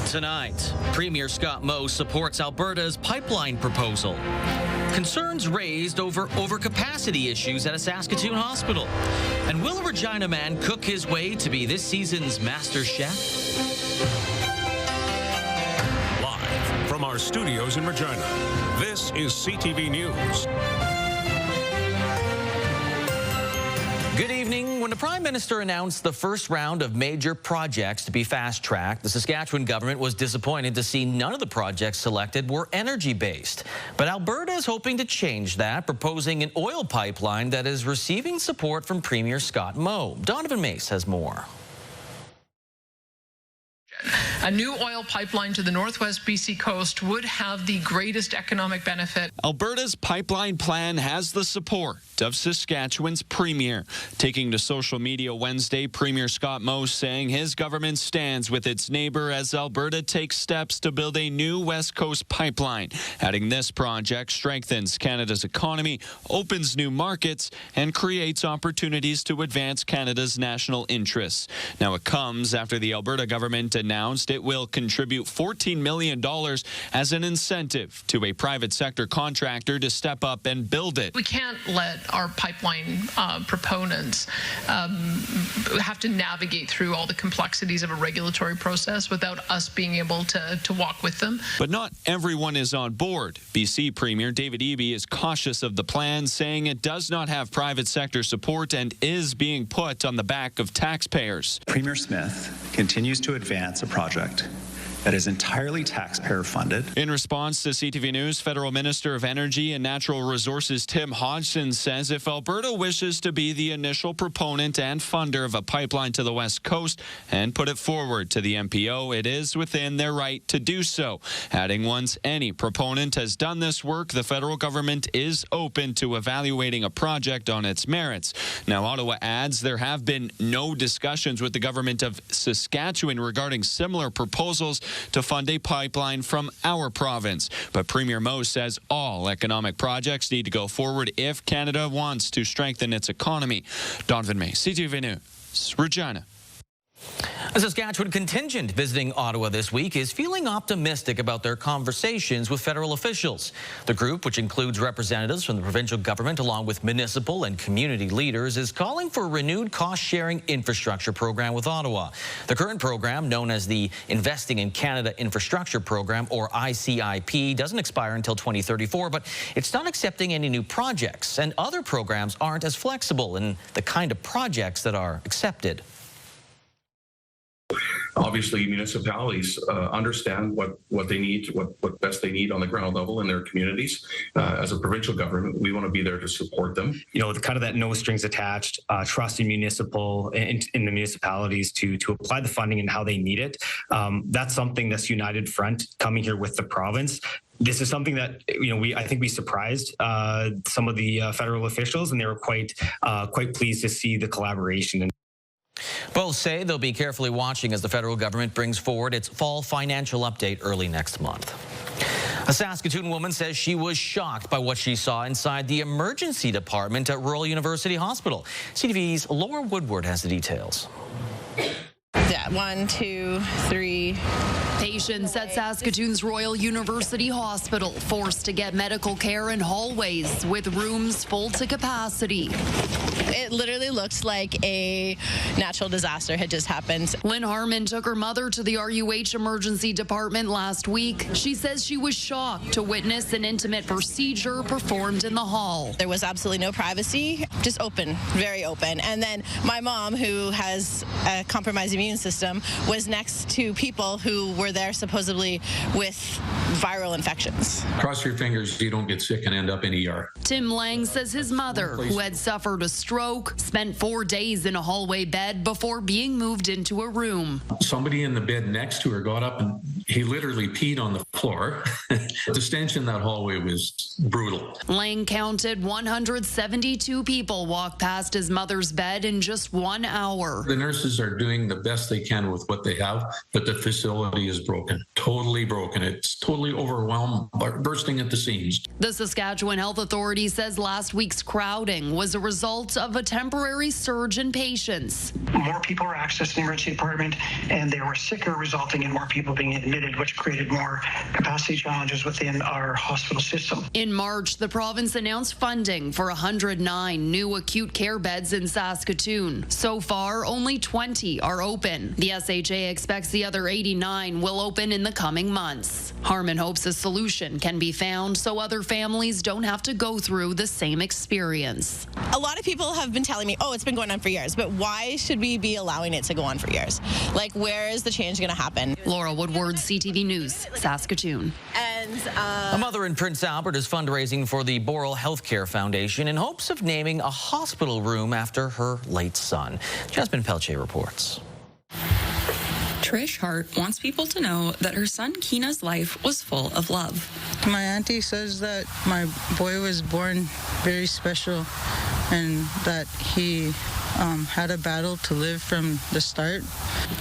tonight. Premier Scott Moe supports Alberta's pipeline proposal. Concerns raised over overcapacity issues at a Saskatoon hospital. And will a Regina man cook his way to be this season's MasterChef? Live from our studios in Regina, this is CTV News. Good evening. When the Prime Minister announced the first round of major projects to be fast-tracked, the Saskatchewan government was disappointed to see none of the projects selected were energy-based. But Alberta is hoping to change that, proposing an oil pipeline that is receiving support from Premier Scott Moe. Donovan Mace has more. A new oil pipeline to the northwest BC coast would have the greatest economic benefit. Alberta's pipeline plan has the support of Saskatchewan's premier. Taking to social media Wednesday, Premier Scott Moe saying his government stands with its neighbor as Alberta takes steps to build a new West Coast pipeline. Adding this project strengthens Canada's economy, opens new markets, and creates opportunities to advance Canada's national interests. Now it comes after the Alberta government announced it will contribute $14 million as an incentive to a private sector contractor to step up and build it. We can't let our pipeline proponents have to navigate through all the complexities of a regulatory process without us being able to walk with them. But not everyone is on board. BC Premier David Eby is cautious of the plan, saying it does not have private sector support and is being put on the back of taxpayers. Premier Smith continues to advance a project that is entirely taxpayer funded. In response to CTV News, Federal Minister of Energy and Natural Resources Tim Hodgson says if Alberta wishes to be the initial proponent and funder of a pipeline to the West Coast and put it forward to the MPO, it is within their right to do so. Adding, once any proponent has done this work, the federal government is open to evaluating a project on its merits. Now, Ottawa adds there have been no discussions with the government of Saskatchewan regarding similar proposals to fund a pipeline from our province. But Premier Moe says all economic projects need to go forward if Canada wants to strengthen its economy. Donovan May, CTV News, Regina. A Saskatchewan contingent visiting Ottawa this week is feeling optimistic about their conversations with federal officials. The group, which includes representatives from the provincial government along with municipal and community leaders, is calling for a renewed cost-sharing infrastructure program with Ottawa. The current program, known as the Investing in Canada Infrastructure Program, or ICIP, doesn't expire until 2034, but it's not accepting any new projects, and other programs aren't as flexible in the kind of projects that are accepted. Obviously, municipalities understand what they need, what best they need on the ground level in their communities. As a provincial government, we want to be there to support them. You know, kind of that no strings attached, trusting municipal in the municipalities to apply the funding and how they need it. That's something that's united front coming here with the province. This is something that, you know, I think we surprised some of the federal officials, and they were quite pleased to see the collaboration. Both say they'll be carefully watching as the federal government brings forward its fall financial update early next month. A Saskatoon woman says she was shocked by what she saw inside the emergency department at Rural University Hospital. CTV's Laura Woodward has the details. Yeah, 1, 2, 3. Patients at Saskatoon's Royal University Hospital forced to get medical care in hallways with rooms full to capacity. It literally looked like a natural disaster had just happened. Lynn Harmon took her mother to the RUH emergency department last week. She says she was shocked to witness an intimate procedure performed in the hall. There was absolutely no privacy, just open, very open. And then my mom, who has a compromised immune system, was next to people who were there supposedly with viral infections. Cross your fingers you don't get sick and end up in ER. Tim Lang says his mother, who had suffered a stroke, spent 4 days in a hallway bed before being moved into a room. Somebody in the bed next to her got up and he literally peed on the floor. The stench in that hallway was brutal. Lang counted 172 people walk past his mother's bed in just 1 hour. The nurses are doing the best they can with what they have, but the facility is broken, totally broken. It's totally overwhelmed, bursting at the seams. The Saskatchewan Health Authority says last week's crowding was a result of a temporary surge in patients. More people were accessing the emergency department, and they were sicker, resulting in more people being admitted related, which created more capacity challenges within our hospital system. In March, the province announced funding for 109 new acute care beds in Saskatoon. So far, only 20 are open. The SHA expects the other 89 will open in the coming months. Harmon hopes a solution can be found so other families don't have to go through the same experience. A lot of people have been telling me, oh, it's been going on for years, but why should we be allowing it to go on for years? Like, where is the change going to happen? Laura Woodward, CTV News, Saskatoon. And a mother in Prince Albert is fundraising for the Boral Healthcare Foundation in hopes of naming a hospital room after her late son. Jasmine Pelche reports. Trish Hart wants people to know that her son Keena's life was full of love. My auntie says that my boy was born very special and that he had a battle to live from the start.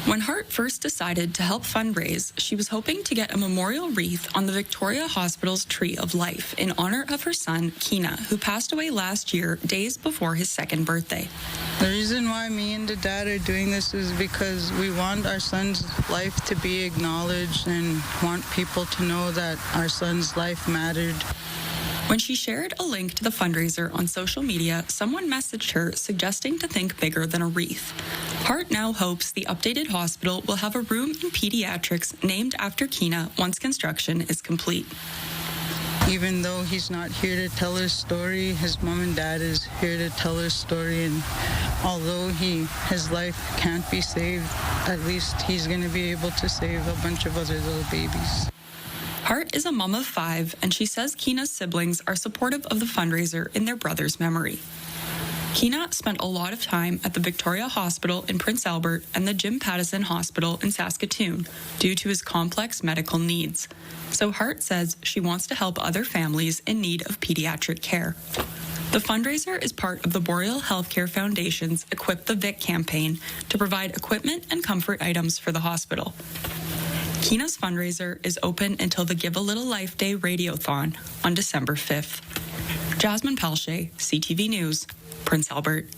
When Hart first decided to help fundraise, she was hoping to get a memorial wreath on the Victoria Hospital's Tree of Life in honor of her son, Keena, who passed away last year, days before his second birthday. The reason why me and the dad are doing this is because we want our son's life to be acknowledged and want people to know that our son's life mattered. When she shared a link to the fundraiser on social media, someone messaged her suggesting to think bigger than a wreath. Hart now hopes the updated hospital will have a room in pediatrics named after Keena once construction is complete. Even though he's not here to tell his story, his mom and dad is here to tell his story. And although his life can't be saved, at least he's going to be able to save a bunch of other little babies. Hart is a mom of 5, and she says Keena's siblings are supportive of the fundraiser in their brother's memory. Keena spent a lot of time at the Victoria Hospital in Prince Albert and the Jim Pattison Hospital in Saskatoon due to his complex medical needs. So Hart says she wants to help other families in need of pediatric care. The fundraiser is part of the Boreal Healthcare Foundation's Equip the Vic campaign to provide equipment and comfort items for the hospital. Keena's fundraiser is open until the Give a Little Life Day Radiothon on December 5th. Jasmine Pelche, CTV News, Prince Albert.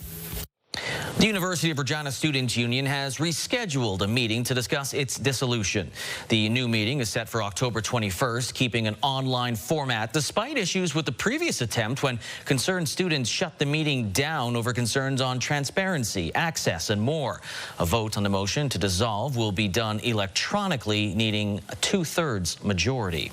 The University of Regina Students' Union has rescheduled a meeting to discuss its dissolution. The new meeting is set for October 21st, keeping an online format despite issues with the previous attempt when concerned students shut the meeting down over concerns on transparency, access, and more. A vote on the motion to dissolve will be done electronically, needing a 2/3 majority.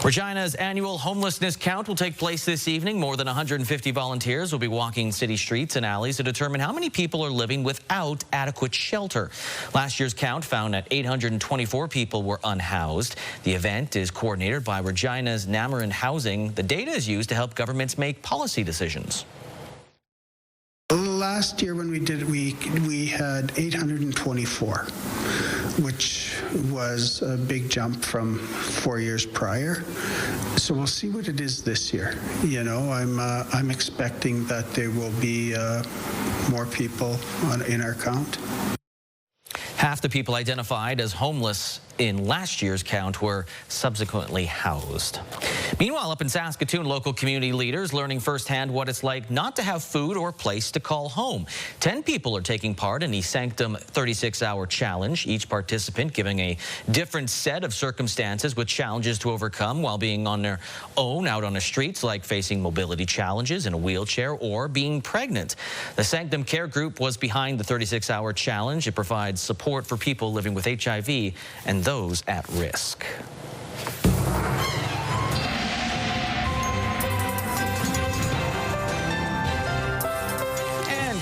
Regina's annual homelessness count will take place this evening. More than 150 volunteers will be walking city streets and alleys to determine how many people are living without adequate shelter. Last year's count found that 824 people were unhoused. The event is coordinated by Regina's Namarin Housing. The data is used to help governments make policy decisions. Last year when we did it, we had 824, which was a big jump from 4 years prior. So we'll see what it is this year. You know, I'm expecting that there will be more people in our count. Half the people identified as homeless in last year's count were subsequently housed. Meanwhile, up in Saskatoon, local community leaders learning firsthand what it's like not to have food or place to call home. 10 people are taking part in the Sanctum 36-hour challenge, each participant giving a different set of circumstances with challenges to overcome while being on their own out on the streets, like facing mobility challenges in a wheelchair or being pregnant. The Sanctum Care Group was behind the 36-hour challenge. It provides support for people living with HIV and those at risk.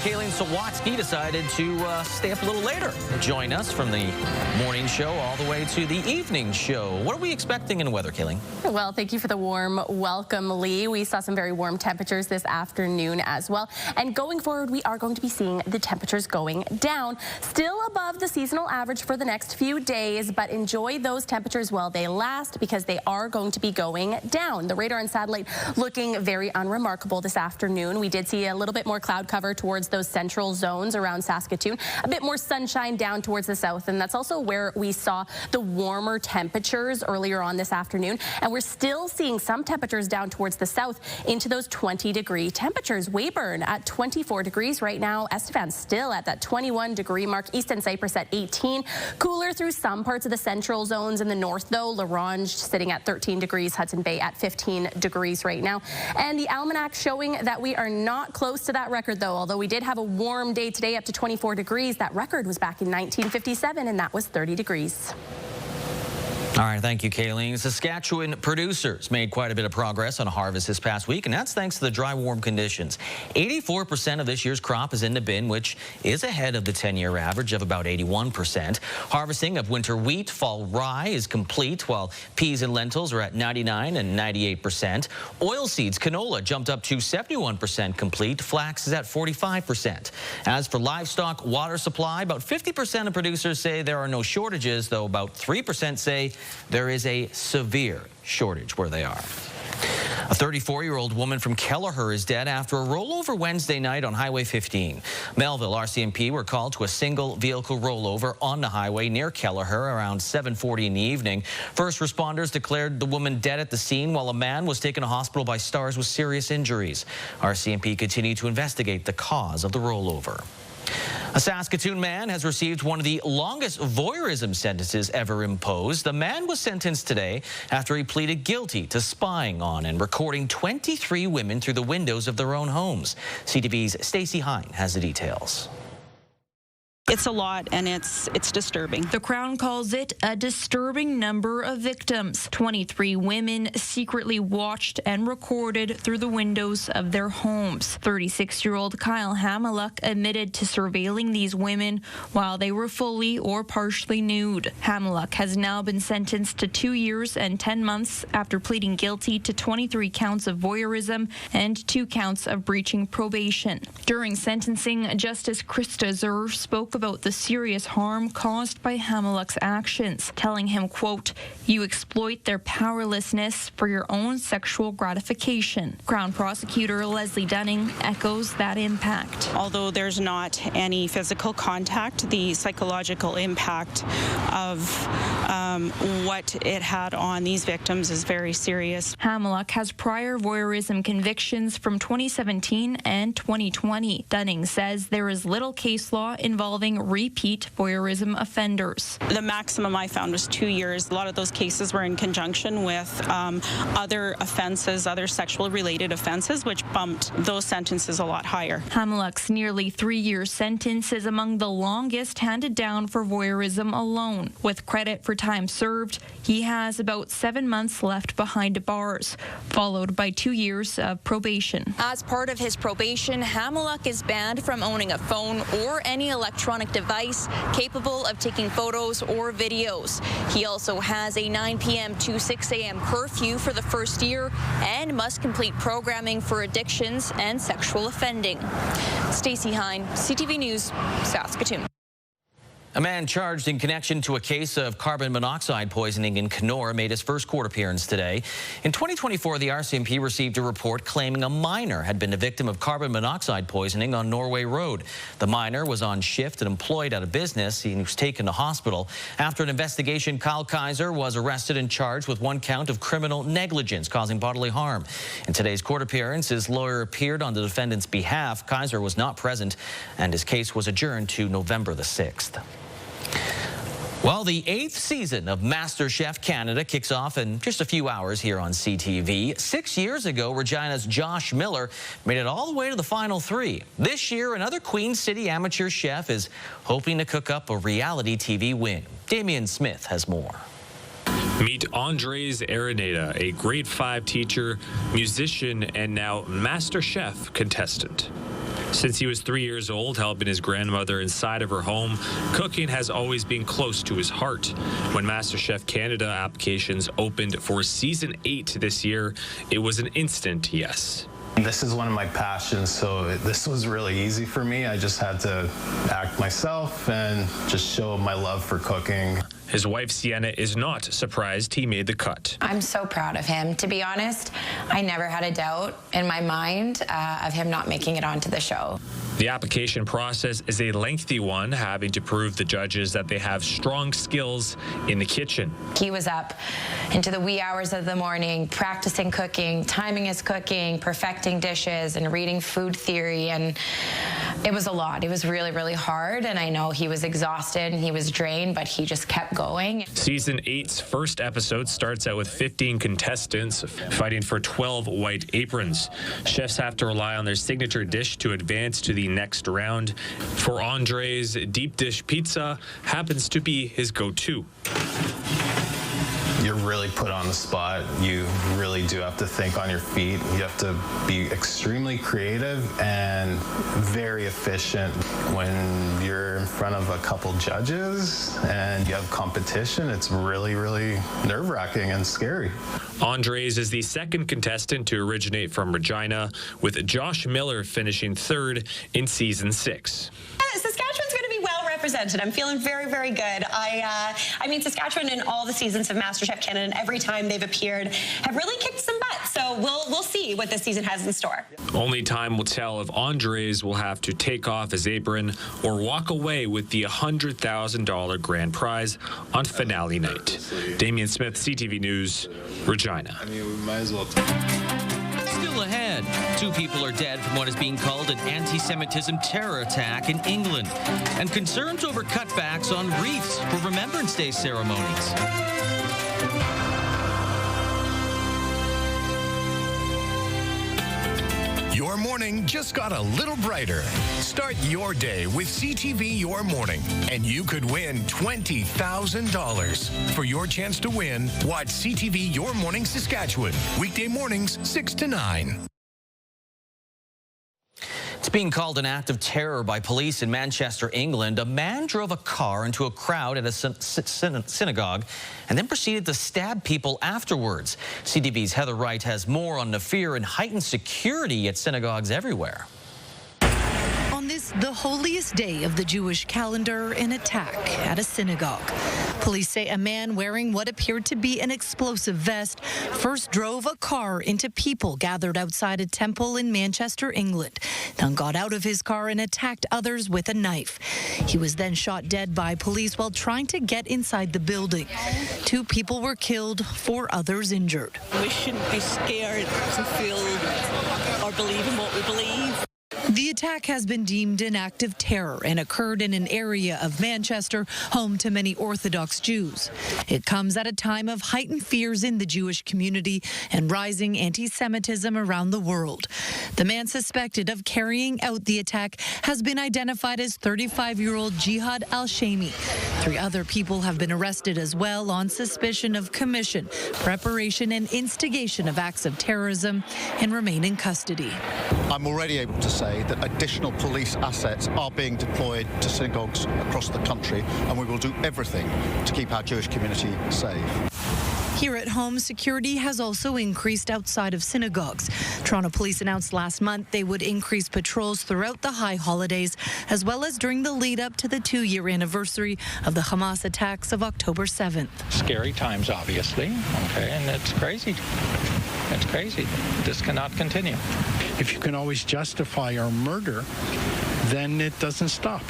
Kayleen Sawatsky decided to stay up a little later and join us from the morning show all the way to the evening show. What are we expecting in the weather, Kayleen? Well, thank you for the warm welcome, Lee. We saw some very warm temperatures this afternoon as well. And going forward, we are going to be seeing the temperatures going down. Still above the seasonal average for the next few days, but enjoy those temperatures while they last because they are going to be going down. The radar and satellite looking very unremarkable this afternoon. We did see a little bit more cloud cover towards those central central zones around Saskatoon. A bit more sunshine down towards the south, and that's also where we saw the warmer temperatures earlier on this afternoon. And we're still seeing some temperatures down towards the south into those 20-degree temperatures. Weyburn at 24 degrees right now. Estevan still at that 21-degree mark. Easton Cypress at 18. Cooler through some parts of the central zones in the north, though. La Ronge sitting at 13 degrees. Hudson Bay at 15 degrees right now. And the almanac showing that we are not close to that record, though. Although we did have a warm day today up to 24 degrees. That record was back in 1957, and that was 30 degrees. All right, thank you, Kayleen. Saskatchewan producers made quite a bit of progress on harvest this past week, and that's thanks to the dry, warm conditions. 84% of this year's crop is in the bin, which is ahead of the 10-year average of about 81%. Harvesting of winter wheat, fall rye is complete, while peas and lentils are at 99 and 98%. Oilseeds, canola jumped up to 71% complete. Flax is at 45%. As for livestock water supply, about 50% of producers say there are no shortages, though about 3% say there is a severe shortage where they are. A 34-year-old woman from Kelleher is dead after a rollover Wednesday night on Highway 15. Melville RCMP were called to a single vehicle rollover on the highway near Kelleher around 7:40 in the evening. First responders declared the woman dead at the scene, while a man was taken to hospital by Stars with serious injuries. RCMP continued to investigate the cause of the rollover. A Saskatoon man has received one of the longest voyeurism sentences ever imposed. The man was sentenced today after he pleaded guilty to spying on and recording 23 women through the windows of their own homes. CTV's Stacey Hine has the details. It's a lot, and it's disturbing. The Crown calls it a disturbing number of victims. 23 women secretly watched and recorded through the windows of their homes. 36-year-old Kyle Hameluk admitted to surveilling these women while they were fully or partially nude. Hameluk has now been sentenced to 2 years and 10 months after pleading guilty to 23 counts of voyeurism and 2 counts of breaching probation. During sentencing, Justice Krista Zur spoke about the serious harm caused by Hameluk's actions, telling him, quote, "You exploit their powerlessness for your own sexual gratification." Crown Prosecutor Leslie Dunning echoes that impact. Although there's not any physical contact, the psychological impact of what it had on these victims is very serious. Hameluk has prior voyeurism convictions from 2017 and 2020. Dunning says there is little case law involving repeat voyeurism offenders. The maximum I found was 2 years. A lot of those cases were in conjunction with other offenses, other sexual-related offenses, which bumped those sentences a lot higher. Hameluk's nearly 3-year sentence is among the longest handed down for voyeurism alone. With credit for time served, he has about 7 months left behind bars, followed by 2 years of probation. As part of his probation, Hameluk is banned from owning a phone or any electronic device capable of taking photos or videos. He also has a 9 p.m. to 6 a.m. curfew for the first year and must complete programming for addictions and sexual offending. Stacey Hine, CTV News, Saskatoon. A man charged in connection to a case of carbon monoxide poisoning in Kenora made his first court appearance today. In 2024, the RCMP received a report claiming a minor had been a victim of carbon monoxide poisoning on Norway Road. The minor was on shift and employed at a business. He was taken to hospital. After an investigation, Kyle Kaiser was arrested and charged with 1 count of criminal negligence causing bodily harm. In today's court appearance, his lawyer appeared on the defendant's behalf. Kaiser was not present, and his case was adjourned to November the 6th. Well, the 8th season of MasterChef Canada kicks off in just a few hours here on CTV. 6 years ago, Regina's Josh Miller made it all the way to the final 3. This year, another Queen City amateur chef is hoping to cook up a reality TV win. Damian Smith has more. Meet Andres Araneda, a grade 5 teacher, musician, and now MasterChef contestant. Since he was 3 years old, helping his grandmother inside of her home, cooking has always been close to his heart. When MasterChef Canada applications opened for Season 8 this year, it was an instant yes. This is one of my passions, so this was really easy for me. I just had to act myself and just show my love for cooking. His wife, Sienna, is not surprised he made the cut. I'm so proud of him. To be honest, I never had a doubt in my mind of him not making it onto the show. The application process is a lengthy one, having to prove the judges that they have strong skills in the kitchen. He was up into the wee hours of the morning, practicing cooking, timing his cooking, perfecting dishes, and reading food theory, and it was a lot. It was really, really hard, and I know he was exhausted and he was drained, but he just kept going. Season 8's first episode starts out with 15 contestants fighting for 12 white aprons. Chefs have to rely on their signature dish to advance to the next round. For Andre's deep dish pizza happens to be his go-to. You're really put on the spot. You really do have to think on your feet. You have to be extremely creative and very efficient. When you're in front of a couple judges and you have competition, it's really, really nerve-wracking and scary. Andres is the second contestant to originate from Regina, with Josh Miller finishing third in season 6. Saskatchewan's going to be well represented. I'm feeling very, very good. I mean, Saskatchewan in all the seasons of MasterChef Canada, and every time they've appeared, have really kicked some butt. So we'll see what this season has in store. Only time will tell if Andres will have to take off his apron or walk away with the $100,000 grand prize on finale night. Damian Smith, CTV News, Regina. I mean, we might as well. Still ahead, 2 people are dead from what is being called an anti-Semitism terror attack in England, and concerns over cutbacks on wreaths for Remembrance Day ceremonies. Your morning just got a little brighter. Start your day with CTV Your Morning, and you could win $20,000. For your chance to win, watch CTV Your Morning Saskatchewan, weekday mornings 6 to 9. It's being called an act of terror by police in Manchester, England. A man drove a car into a crowd at a synagogue and then proceeded to stab people afterwards. CTV's Heather Wright has more on the fear and heightened security at synagogues everywhere. On this, the holiest day of the Jewish calendar, an attack at a synagogue. Police say a man wearing what appeared to be an explosive vest first drove a car into people gathered outside a temple in Manchester, England, then got out of his car and attacked others with a knife. He was then shot dead by police while trying to get inside the building. 2 people were killed, 4 others injured. We shouldn't be scared to feel or believe in what we believe. The attack has been deemed an act of terror and occurred in an area of Manchester home to many Orthodox Jews. It comes at a time of heightened fears in the Jewish community and rising anti-Semitism around the world. The man suspected of carrying out the attack has been identified as 35-year-old Jihad al-Shami. 3 other people have been arrested as well on suspicion of commission, preparation, and instigation of acts of terrorism and remain in custody. I'm already able to say that additional police assets are being deployed to synagogues across the country, and we will do everything to keep our Jewish community safe. Here at home, security has also increased outside of synagogues. Toronto Police announced last month they would increase patrols throughout the high holidays, as well as during the lead up to the 2-year anniversary of the Hamas attacks of October 7th. Scary times, obviously, okay, and it's crazy. It's crazy. This cannot continue. If you can always justify our murder, then it doesn't stop.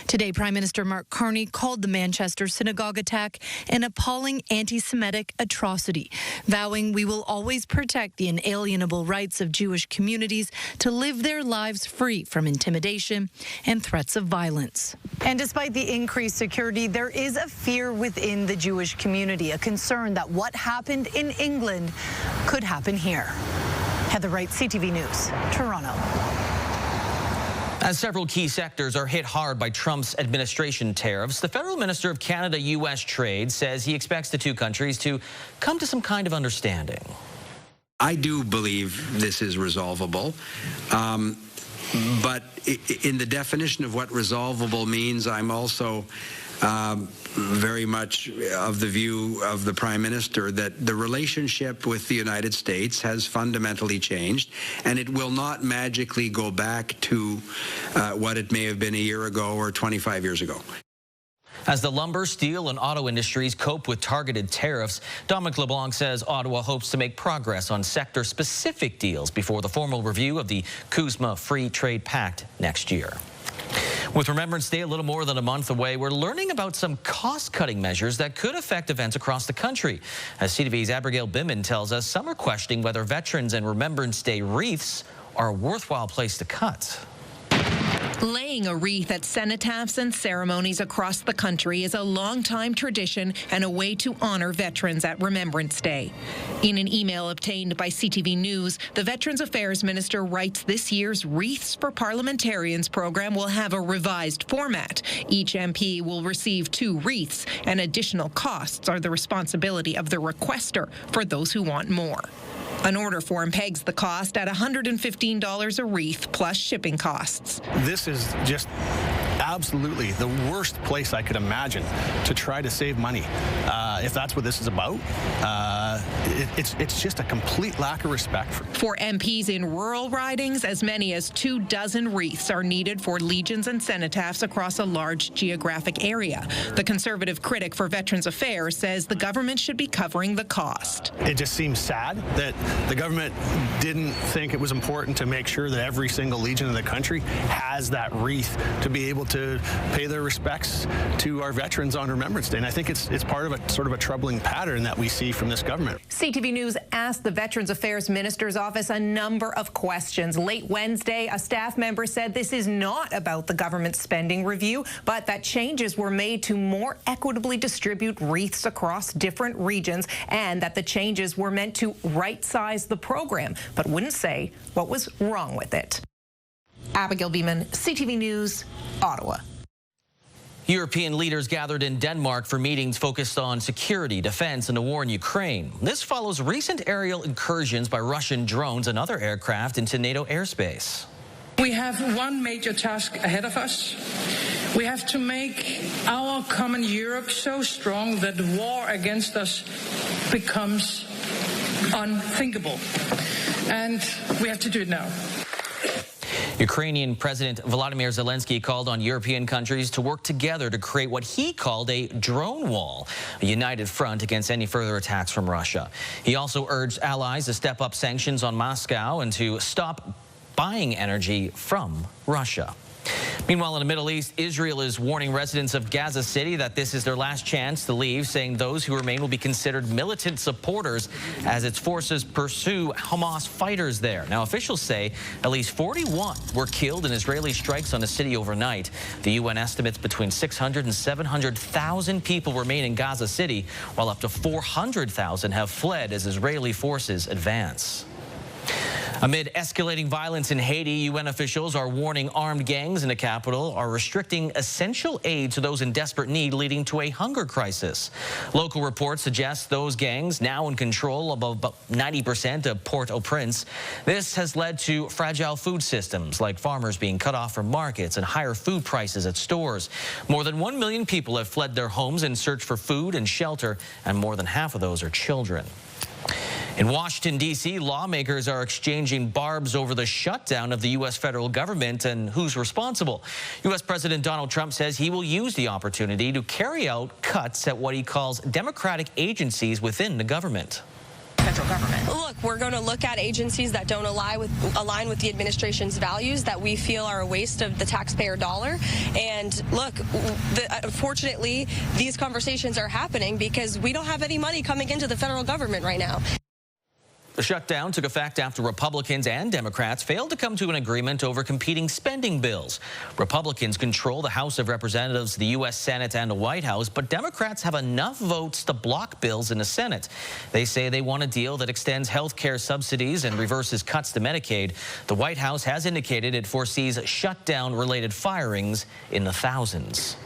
Today, Prime Minister Mark Carney called the Manchester synagogue attack an appalling anti-Semitic atrocity, vowing we will always protect the inalienable rights of Jewish communities to live their lives free from intimidation and threats of violence. And despite the increased security, there is a fear within the Jewish community, a concern that what happened in England could happen here. Heather Wright, CTV News, Toronto. As several key sectors are hit hard by Trump's administration tariffs, the Federal Minister of Canada-U.S. Trade says he expects the 2 countries to come to some kind of understanding. I do believe this is resolvable, but in the definition of what resolvable means, I'm also very much of the view of the Prime Minister that the relationship with the United States has fundamentally changed, and it will not magically go back to what it may have been a year ago or 25 years ago. As the lumber, steel, and auto industries cope with targeted tariffs, Dominic LeBlanc says Ottawa hopes to make progress on sector-specific deals before the formal review of the CUSMA Free Trade Pact next year. With Remembrance Day a little more than a month away, we're learning about some cost-cutting measures that could affect events across the country. As CTV's Abigail Bimman tells us, some are questioning whether Veterans and Remembrance Day wreaths are a worthwhile place to cut. Laying a wreath at cenotaphs and ceremonies across the country is a long-time tradition and a way to honor veterans at Remembrance Day. In an email obtained by CTV News, the Veterans Affairs Minister writes this year's Wreaths for Parliamentarians program will have a revised format. Each MP will receive 2 wreaths, and additional costs are the responsibility of the requester for those who want more. An order form pegs the cost at $115 a wreath plus shipping costs. This is just absolutely the worst place I could imagine to try to save money. If that's what this is about, it's just a complete lack of respect. For MPs in rural ridings, as many as 24 wreaths are needed for legions and cenotaphs across a large geographic area. The Conservative critic for Veterans Affairs says the government should be covering the cost. It just seems sad that the government didn't think it was important to make sure that every single legion in the country has that wreath to be able to pay their respects to our veterans on Remembrance Day. And I think it's part of a sort of a troubling pattern that we see from this government. CTV News asked the Veterans Affairs Minister's office a number of questions. Late Wednesday, a staff member said this is not about the government spending review, but that changes were made to more equitably distribute wreaths across different regions, and that the changes were meant to right-size the program, but wouldn't say what was wrong with it. Abigail Beeman, CTV News, Ottawa. European leaders gathered in Denmark for meetings focused on security, defense, and the war in Ukraine. This follows recent aerial incursions by Russian drones and other aircraft into NATO airspace. We have one major task ahead of us. We have to make our common Europe so strong that the war against us becomes unthinkable. And we have to do it now. Ukrainian President Volodymyr Zelensky called on European countries to work together to create what he called a drone wall, a united front against any further attacks from Russia. He also urged allies to step up sanctions on Moscow and to stop buying energy from Russia. Meanwhile, in the Middle East, Israel is warning residents of Gaza City that this is their last chance to leave, saying those who remain will be considered militant supporters as its forces pursue Hamas fighters there. Now, officials say at least 41 were killed in Israeli strikes on the city overnight. The UN estimates between 600 and 700,000 people remain in Gaza City, while up to 400,000 have fled as Israeli forces advance. Amid escalating violence in Haiti, UN officials are warning armed gangs in the capital are restricting essential aid to those in desperate need, leading to a hunger crisis. Local reports suggest those gangs, now in control of about 90% of Port-au-Prince, this has led to fragile food systems, like farmers being cut off from markets and higher food prices at stores. More than 1 million people have fled their homes in search for food and shelter, and more than half of those are children. In Washington, D.C., lawmakers are exchanging barbs over the shutdown of the U.S. federal government and who's responsible. U.S. President Donald Trump says he will use the opportunity to carry out cuts at what he calls democratic agencies within the government. Federal government. Look, we're going to look at agencies that don't align with the administration's values, that we feel are a waste of the taxpayer dollar. And look, unfortunately, these conversations are happening because we don't have any money coming into the federal government right now. The shutdown took effect after Republicans and Democrats failed to come to an agreement over competing spending bills. Republicans control the House of Representatives, the U.S. Senate, and the White House, but Democrats have enough votes to block bills in the Senate. They say they want a deal that extends health care subsidies and reverses cuts to Medicaid. The White House has indicated it foresees shutdown-related firings in the thousands.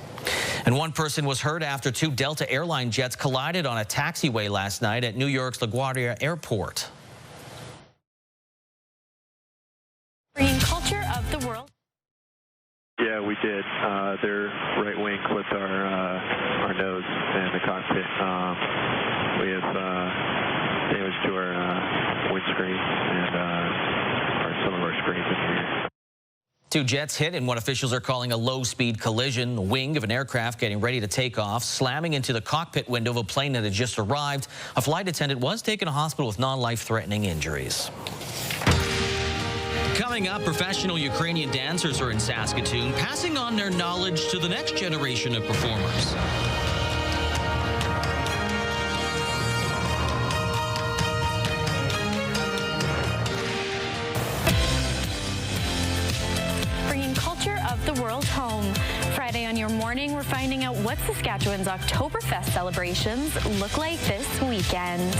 And one person was hurt after 2 Delta airline jets collided on a taxiway last night at New York's LaGuardia Airport. Culture of the world. Yeah, we did. Their right wing clipped our nose in the cockpit. We have damage to our windscreen and some of our screens in here. Two jets hit in what officials are calling a low-speed collision. The wing of an aircraft getting ready to take off, slamming into the cockpit window of a plane that had just arrived. A flight attendant was taken to hospital with non-life-threatening injuries. Coming up, professional Ukrainian dancers are in Saskatoon, passing on their knowledge to the next generation of performers. Of the world home. Friday on your morning, we're finding out what Saskatchewan's Oktoberfest celebrations look like this weekend.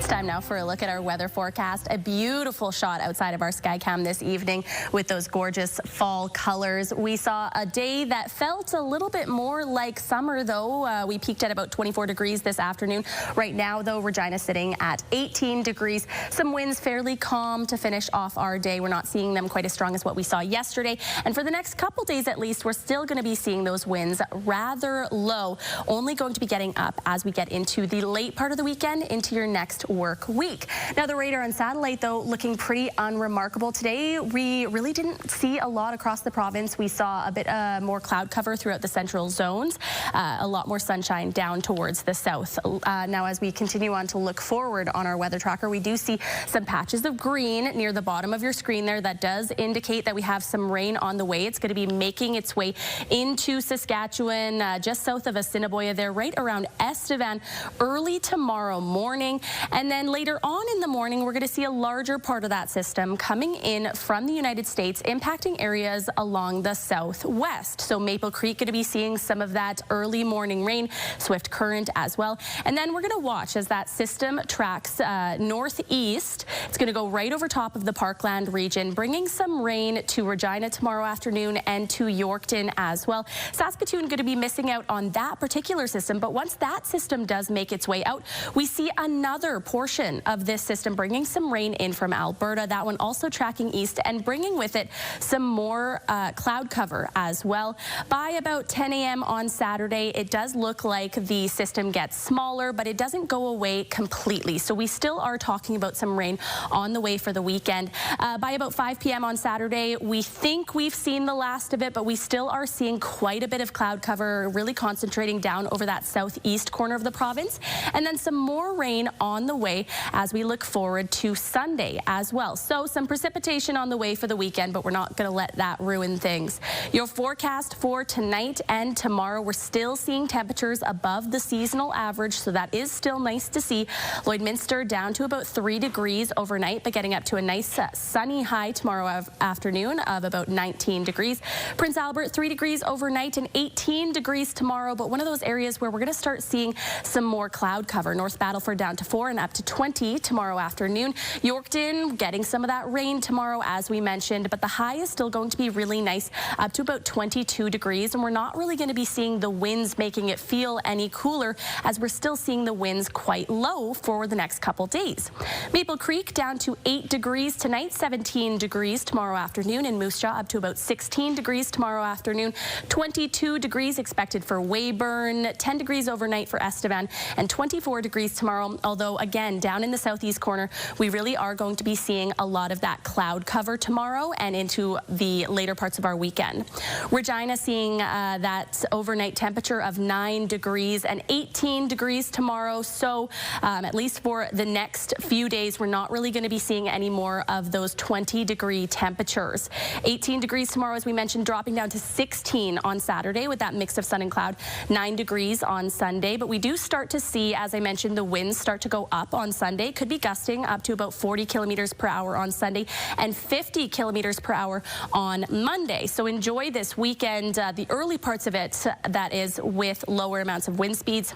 Time now for a look at our weather forecast. A beautiful shot outside of our Skycam this evening with those gorgeous fall colors. We saw a day that felt a little bit more like summer, though. We peaked at about 24 degrees this afternoon. Right now, though, Regina sitting at 18 degrees. Some winds fairly calm to finish off our day. We're not seeing them quite as strong as what we saw yesterday. And for the next couple days at least, we're still going to be seeing those winds rather low. Only going to be getting up as we get into the late part of the weekend into your next work week. Now, the radar and satellite, though, looking pretty unremarkable today. We really didn't see a lot across the province. We saw a bit more cloud cover throughout the central zones, a lot more sunshine down towards the south. Now, as we continue on to look forward on our weather tracker, we do see some patches of green near the bottom of your screen there. That does indicate that we have some rain on the way. It's going to be making its way into Saskatchewan, just south of Assiniboia there, right around Estevan, early tomorrow morning. And then later on in the morning, we're going to see a larger part of that system coming in from the United States, impacting areas along the southwest. So Maple Creek going to be seeing some of that early morning rain, Swift Current as well. And then we're going to watch as that system tracks northeast. It's going to go right over top of the Parkland region, bringing some rain to Regina tomorrow afternoon and to Yorkton as well. Saskatoon going to be missing out on that particular system, but once that system does make its way out, we see another portion of this system bringing some rain in from Alberta. That one also tracking east and bringing with it some more cloud cover as well. By about 10 a.m. on Saturday, it does look like the system gets smaller, but it doesn't go away completely. So we still are talking about some rain on the way for the weekend. By about 5 p.m. on Saturday, we think we've seen the last of it, but we still are seeing quite a bit of cloud cover, really concentrating down over that southeast corner of the province. And then some more rain on the way as we look forward to Sunday as well. So some precipitation on the way for the weekend, but we're not going to let that ruin things. Your forecast for tonight and tomorrow, we're still seeing temperatures above the seasonal average, so that is still nice to see. Lloydminster down to about 3 degrees overnight, but getting up to a nice sunny high tomorrow afternoon of about 19 degrees. Prince Albert 3 degrees overnight and 18 degrees tomorrow, but one of those areas where we're going to start seeing some more cloud cover. North Battleford down to 4 and up to 20 tomorrow afternoon. Yorkton getting some of that rain tomorrow, as we mentioned, but the high is still going to be really nice, up to about 22 degrees, and we're not really going to be seeing the winds making it feel any cooler, as we're still seeing the winds quite low for the next couple days. Maple Creek down to 8 degrees tonight, 17 degrees tomorrow afternoon, and Moose Jaw up to about 16 degrees tomorrow afternoon, 22 degrees expected for Weyburn, 10 degrees overnight for Estevan, and 24 degrees tomorrow, although again, down in the southeast corner, we really are going to be seeing a lot of that cloud cover tomorrow and into the later parts of our weekend. Regina seeing that overnight temperature of 9 degrees and 18 degrees tomorrow. So at least for the next few days, we're not really going to be seeing any more of those 20-degree temperatures. 18 degrees tomorrow, as we mentioned, dropping down to 16 on Saturday with that mix of sun and cloud. 9 degrees on Sunday, but we do start to see, as I mentioned, the winds start to go up on Sunday. Could be gusting up to about 40 kilometers per hour on Sunday and 50 kilometers per hour on Monday. So enjoy this weekend, the early parts of it, that is, with lower amounts of wind speeds.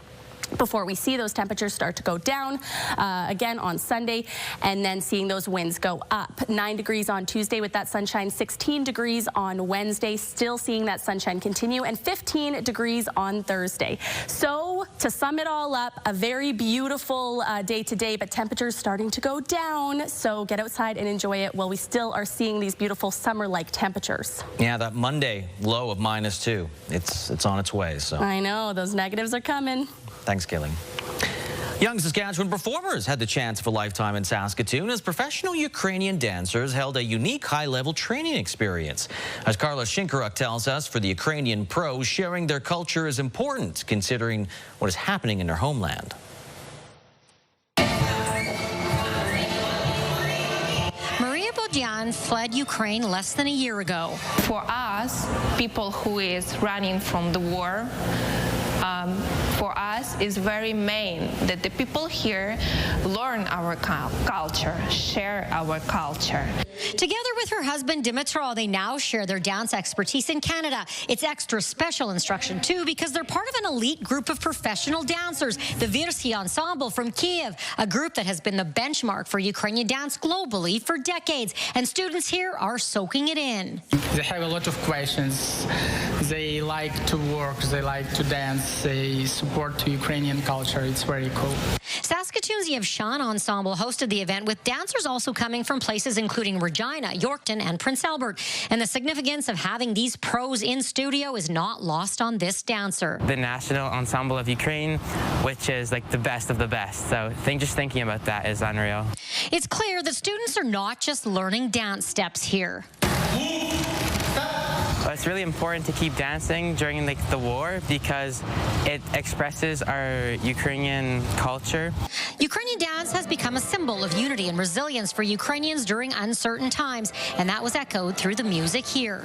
before we see those temperatures start to go down again on Sunday, and then seeing those winds go up. 9 degrees on Tuesday with that sunshine, 16 degrees on Wednesday, still seeing that sunshine continue, and 15 degrees on Thursday. So to sum it all up, a very beautiful day today, but temperatures starting to go down. So get outside and enjoy it while we still are seeing these beautiful summer-like temperatures. Yeah, that Monday low of -2, it's on its way. So I know, those negatives are coming. Thanks, Gilly. Young Saskatchewan performers had the chance of a lifetime in Saskatoon as professional Ukrainian dancers held a unique high-level training experience. As Carla Shinkaruk tells us, for the Ukrainian pros, sharing their culture is important considering what is happening in their homeland. Fled Ukraine less than a year ago. For us, people who is running from the war, for us is very main that the people here learn our culture, share our culture. Together with her husband Dmytro, they now share their dance expertise in Canada. It's extra special instruction too because they're part of an elite group of professional dancers, the Wreaths Ensemble from Kiev, a group that has been the benchmark for Ukrainian dance globally for decades. And students here are soaking it in. They have a lot of questions. They like to work, they like to dance, they support Ukrainian culture. It's very cool. Saskatoon's Yevshan Ensemble hosted the event with dancers also coming from places including Regina, Yorkton, and Prince Albert. And the significance of having these pros in studio is not lost on this dancer. The National Ensemble of Ukraine, which is like the best of the best. So just thinking about that is unreal. It's clear that students are not just learning dance steps here. It's really important to keep dancing during the war because it expresses our Ukrainian culture. Ukrainian dance has become a symbol of unity and resilience for Ukrainians during uncertain times, and that was echoed through the music here.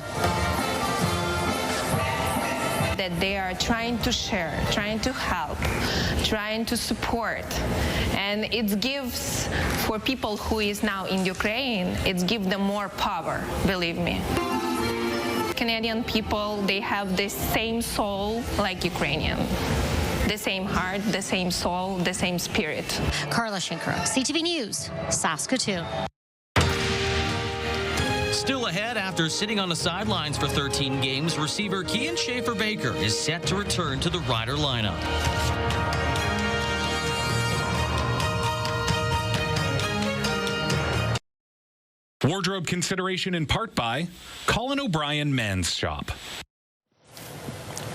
That they are trying to share, trying to help, trying to support. And it gives, for people who is now in Ukraine, it gives them more power, believe me. Canadian people, they have the same soul like Ukrainian. The same heart, the same soul, the same spirit. Carla Shinkaruk, CTV News, Saskatoon. Still ahead, after sitting on the sidelines for 13 games, receiver Kian Schaefer-Baker is set to return to the Rider lineup. Wardrobe consideration in part by Colin O'Brien Men's Shop.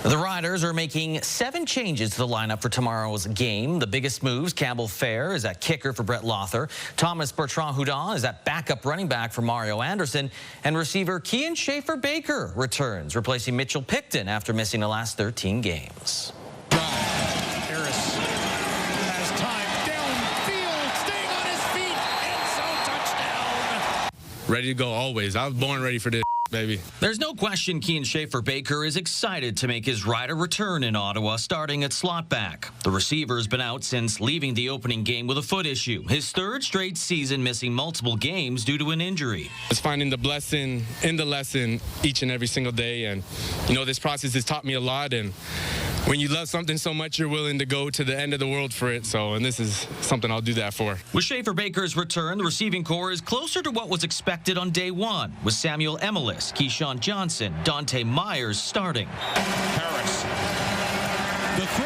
The Riders are making 7 changes to the lineup for tomorrow's game. The biggest moves: Campbell Fair is at kicker for Brett Lother, Thomas Bertrand-Houdon is at backup running back for Mario Anderson, and receiver Kian Schaefer-Baker returns, replacing Mitchell Picton after missing the last 13 games. Harris has time downfield, staying on his feet, and so touchdown. Ready to go always. I was born ready for this, baby. There's no question Kian Schaefer-Baker is excited to make his Rider return in Ottawa, starting at slot back. The receiver's been out since leaving the opening game with a foot issue. His 3rd straight season missing multiple games due to an injury. It's finding the blessing in the lesson each and every single day. And, this process has taught me a lot. And when you love something so much, you're willing to go to the end of the world for it. And this is something I'll do that for. With Schaefer-Baker's return, the receiving core is closer to what was expected on day 1, with Samuel Emelis, Keyshawn Johnson, Dante Myers starting. Harris, the throw,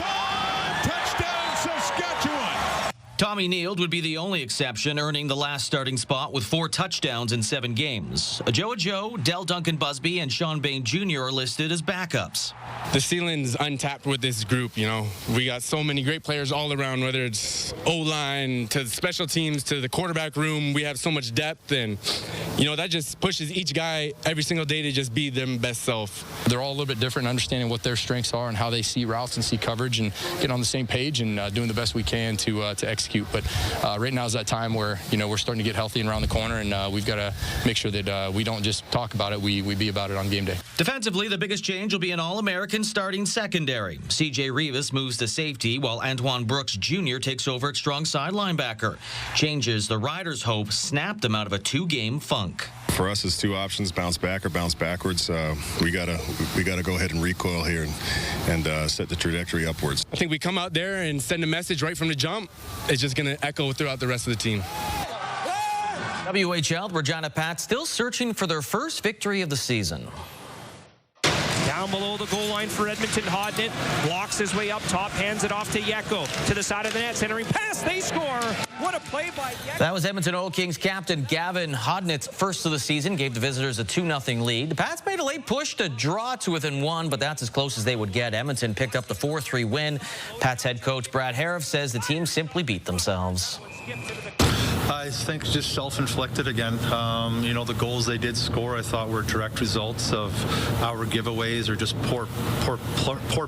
gone, touchdown Saskatchewan. Tommy Neild would be the only exception, earning the last starting spot with 4 touchdowns in 7 games. Joe, Del Duncan Busby, and Sean Bain Jr. are listed as backups. The ceiling's untapped with this group, We got so many great players all around, whether it's O-line to the special teams to the quarterback room. We have so much depth, and, that just pushes each guy every single day to just be their best self. They're all a little bit different, understanding what their strengths are and how they see routes and see coverage and get on the same page and doing the best we can to execute. But right now is that time where, we're starting to get healthy and around the corner, and we've got to make sure that we don't just talk about it, we be about it on game day. Defensively, the biggest change will be an All-American starting secondary. C.J. Rivas moves to safety, while Antoine Brooks Jr. takes over at strong side linebacker. Changes the Riders' hope snapped them out of a 2-game funk. for us, it's two options: bounce back or bounce backwards. We gotta go ahead and recoil here and set the trajectory upwards. I think we come out there and send a message right from the jump. It's just going to echo throughout the rest of the team. WHL, the Regina Pats still searching for their first victory of the season. Down below the goal line for Edmonton. Hodnett blocks his way up top, hands it off to Yeko. To the side of the net, centering pass, they score. What a play by Yeko. That was Edmonton Oil Kings captain Gavin Hodnett's first of the season, gave the visitors a 2-0 lead. The Pats made a late push to draw to within one, but that's as close as they would get. Edmonton picked up the 4-3 win. Pats head coach Brad Hariff says the team simply beat themselves. I think just self-inflicted again. You know, the goals they did score, I thought, were direct results of our giveaways or just poor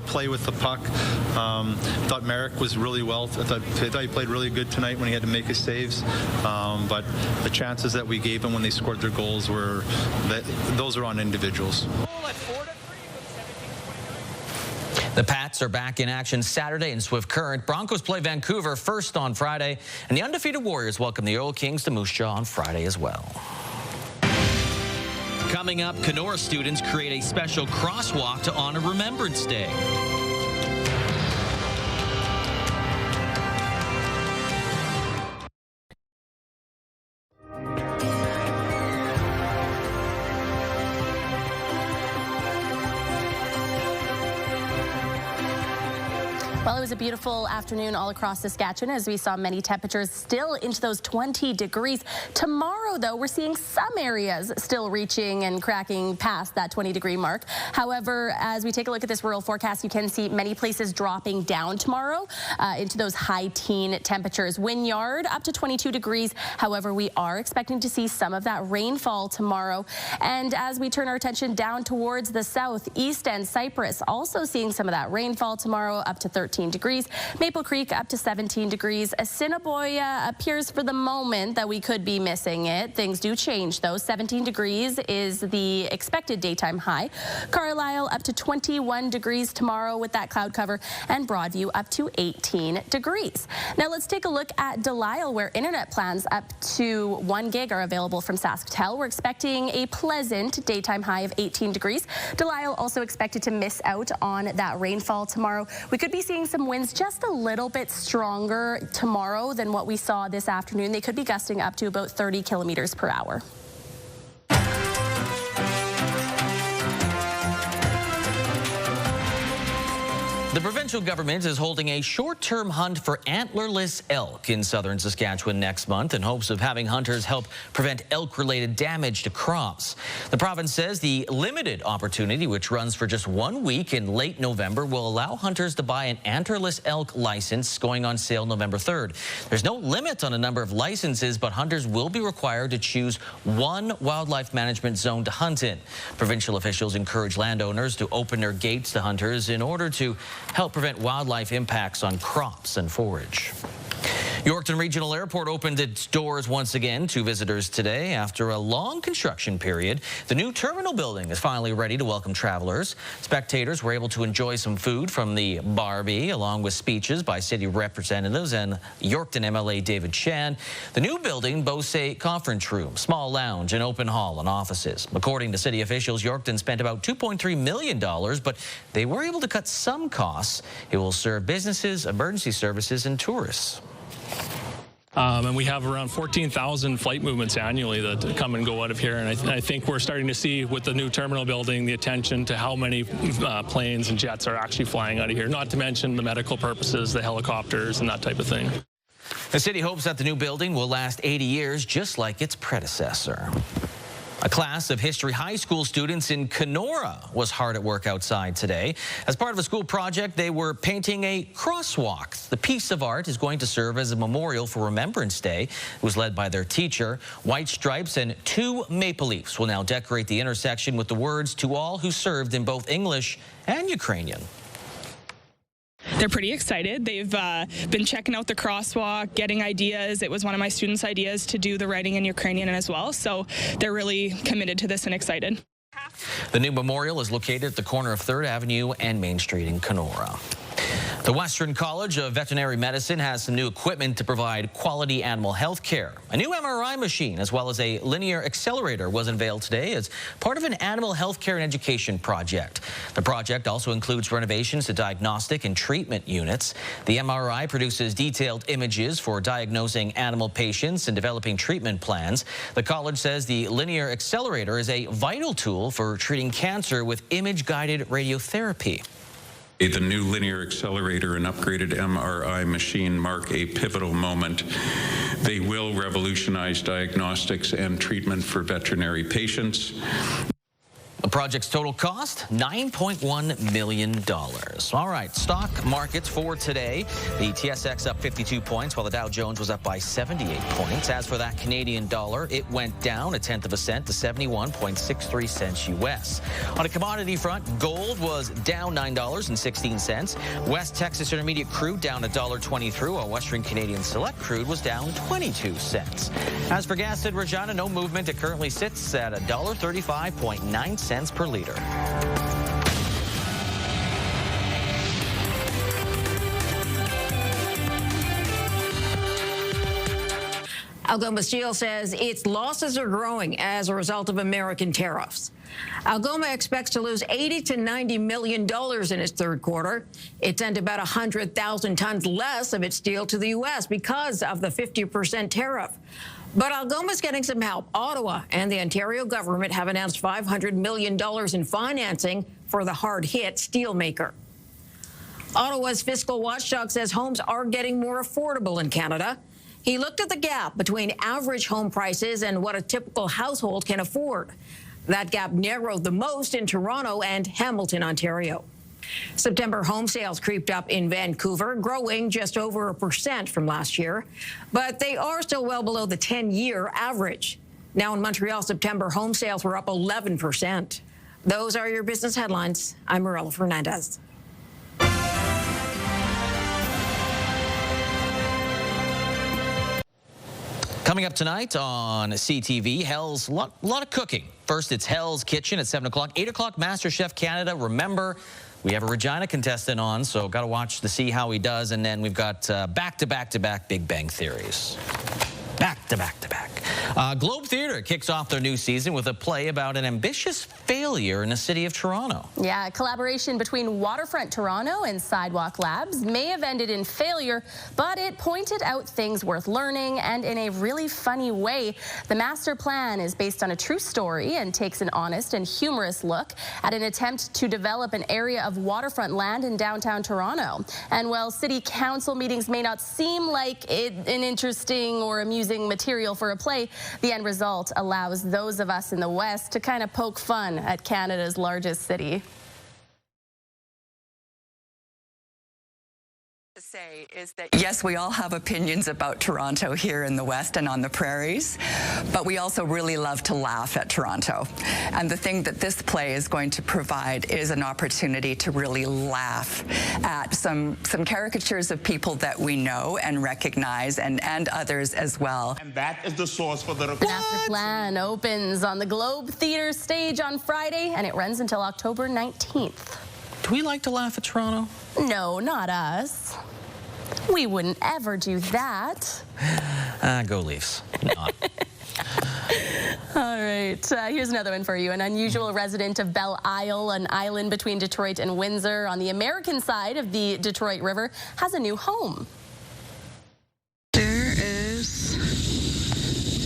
play with the puck. Thought Merrick was really well. I thought he played really good tonight when he had to make his saves. But the chances that we gave him when they scored their goals were those are on individuals. The Pats are back in action Saturday in Swift Current. Broncos play Vancouver first on Friday, and the undefeated Warriors welcome the Oil Kings to Moose Jaw on Friday as well. Coming up, Kenora students create a special crosswalk to honor Remembrance Day. Well, it was a beautiful afternoon all across Saskatchewan as we saw many temperatures still into those 20 degrees. Tomorrow, though, we're seeing some areas still reaching and cracking past that 20-degree mark. However, as we take a look at this rural forecast, you can see many places dropping down tomorrow into those high-teen temperatures. Wynyard up to 22 degrees. However, we are expecting to see some of that rainfall tomorrow. And as we turn our attention down towards the south, East and Cypress, also seeing some of that rainfall tomorrow up to 13 degrees. Maple Creek up to 17 degrees. Assiniboia appears for the moment that we could be missing it. Things do change though. 17 degrees is the expected daytime high. Carlisle up to 21 degrees tomorrow with that cloud cover, and Broadview up to 18 degrees. Now let's take a look at Delisle, where internet plans up to 1 gig are available from SaskTel. We're expecting a pleasant daytime high of 18 degrees. Delisle also expected to miss out on that rainfall tomorrow. We could be seeing some winds just a little bit stronger tomorrow than what we saw this afternoon. They could be gusting up to about 30 kilometers per hour. The provincial government is holding a short-term hunt for antlerless elk in southern Saskatchewan next month in hopes of having hunters help prevent elk-related damage to crops. The province says the limited opportunity, which runs for just 1 week in late November, will allow hunters to buy an antlerless elk license going on sale November 3rd. There's no limit on the number of licenses, but hunters will be required to choose one wildlife management zone to hunt in. Provincial officials encourage landowners to open their gates to hunters in order to help prevent wildlife impacts on crops and forage. Yorkton Regional Airport opened its doors once again to visitors today after a long construction period. The new terminal building is finally ready to welcome travelers. Spectators were able to enjoy some food from the Barbie, along with speeches by city representatives and Yorkton MLA David Chan. The new building boasts a conference room, small lounge, an open hall, and offices. According to city officials, Yorkton spent about $2.3 million, but they were able to cut some costs. It will serve businesses, emergency services, and tourists. And we have around 14,000 flight movements annually that come and go out of here. And I think we're starting to see with the new terminal building the attention to how many planes and jets are actually flying out of here, not to mention the medical purposes, the helicopters and that type of thing. The city hopes that the new building will last 80 years, just like its predecessor. A class of history high school students in Kenora was hard at work outside today. As part of a school project, they were painting a crosswalk. The piece of art is going to serve as a memorial for Remembrance Day. It was led by their teacher. White stripes and 2 maple leaves will now decorate the intersection with the words "To all who served" in both English and Ukrainian. They're pretty excited. They've been checking out the crosswalk, getting ideas. It was one of my students' ideas to do the writing in Ukrainian as well, so they're really committed to this and excited. The new memorial is located at the corner of 3rd Avenue and Main Street in Kenora. The Western College of Veterinary Medicine has some new equipment to provide quality animal health care. A new MRI machine as well as a linear accelerator was unveiled today as part of an animal health care and education project. The project also includes renovations to diagnostic and treatment units. The MRI produces detailed images for diagnosing animal patients and developing treatment plans. The college says the linear accelerator is a vital tool for treating cancer with image-guided radiotherapy. The new linear accelerator and upgraded MRI machine mark a pivotal moment. They will revolutionize diagnostics and treatment for veterinary patients. The project's total cost, $9.1 million. All right, stock markets for today. The TSX up 52 points, while the Dow Jones was up by 78 points. As for that Canadian dollar, it went down 1/10 cent to 71.63 cents U.S. On a commodity front, gold was down $9.16. West Texas Intermediate crude down $1.23, while Western Canadian Select crude was down 22 cents. As for gas in Regina, no movement. It currently sits at $1.35.9 cents per liter. Algoma Steel says its losses are growing as a result of American tariffs. Algoma expects to lose $80 to $90 million in its third quarter. It sent about 100,000 tons less of its steel to the U.S. because of the 50% tariff. But Algoma's getting some help. Ottawa and the Ontario government have announced $500 million in financing for the hard-hit steelmaker. Ottawa's fiscal watchdog says homes are getting more affordable in Canada. He looked at the gap between average home prices and what a typical household can afford. That gap narrowed the most in Toronto and Hamilton, Ontario. September home sales creeped up in Vancouver, growing just over 1% from last year, but they are still well below the 10-year average. Now in Montreal, September home sales were up 11%. Those are your business headlines. I'm Marilla Fernandez. Coming up tonight on CTV, Hell's lot of cooking. First, it's Hell's Kitchen at 7 o'clock. 8 o'clock, MasterChef Canada. Remember, we have a Regina contestant on, so got to watch to see how he does. And then we've got back-to-back-to-back Big Bang Theories. Back-to-back-to-back. Globe Theatre kicks off their new season with a play about an ambitious failure in the city of Toronto. Yeah, a collaboration between Waterfront Toronto and Sidewalk Labs may have ended in failure, but it pointed out things worth learning, and in a really funny way. The master plan is based on a true story and takes an honest and humorous look at an attempt to develop an area of waterfront land in downtown Toronto. And while city council meetings may not seem like an interesting or amusing material for a play, the end result allows those of us in the West to kind of poke fun at Canada's largest city. Say is that yes, we all have opinions about Toronto here in the West and on the prairies, but we also really love to laugh at Toronto. And the thing that this play is going to provide is an opportunity to really laugh at some caricatures of people that we know and recognize, and others as well. And that is the source for the master plan opens on the Globe Theatre stage on Friday, and it runs until October 19th. Do we like to laugh at Toronto? No, not us. We wouldn't ever do that. Go Leafs. Not. All right, here's another one for you. An unusual resident of Belle Isle, an island between Detroit and Windsor on the American side of the Detroit River, has a new home. There is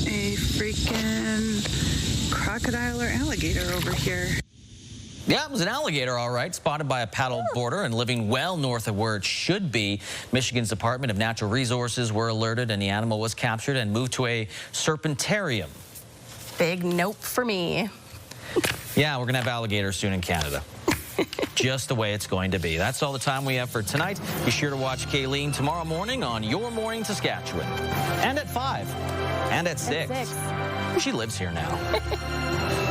a freaking crocodile or alligator over here. Yeah, it was an alligator, all right, spotted by a paddle boarder and living well north of where it should be. Michigan's Department of Natural Resources were alerted, and the animal was captured and moved to a serpentarium. Big nope for me. Yeah, we're going to have alligators soon in Canada. Just the way it's going to be. That's all the time we have for tonight. Be sure to watch Kayleen tomorrow morning on Your Morning Saskatchewan. And at 5. And at 6. She lives here now.